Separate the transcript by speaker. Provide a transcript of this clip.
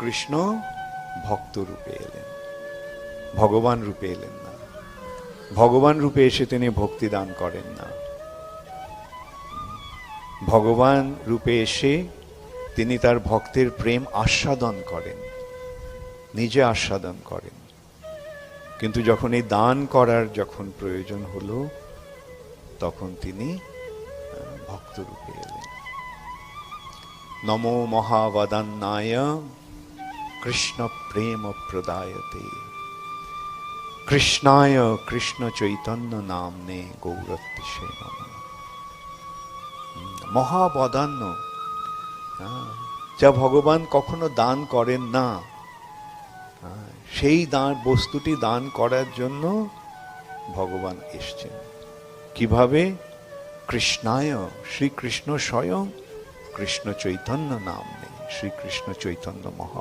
Speaker 1: কৃষ্ণ ভক্ত রূপে এলেন, ভগবান রূপে এলেন না। ভগবান রূপে এসে তিনি ভক্তি দান করেন না। ভগবান রূপে এসে তিনি তার ভক্তের প্রেম আস্বাদন করেন, নিজে আস্বাদন করেন। কিন্তু যখন এই দান করার যখন প্রয়োজন হলো, তখন তিনি ভক্ত রূপে এলেন। নমো মহাবদান্নায় কৃষ্ণ প্রেম প্রদায়তে কৃষ্ণায় কৃষ্ণ চৈতন্য নামনে গৌরত্বিষে নমঃ। মহাবদান্য, যা ভগবান কখনো দান করেন না, সেই দান বস্তুটি দান করার জন্য ভগবান এসছেন। কিভাবে? কৃষ্ণায়, শ্রীকৃষ্ণ স্বয়ং কৃষ্ণ চৈতন্য নাম নেই, শ্রীকৃষ্ণ চৈতন্য মহা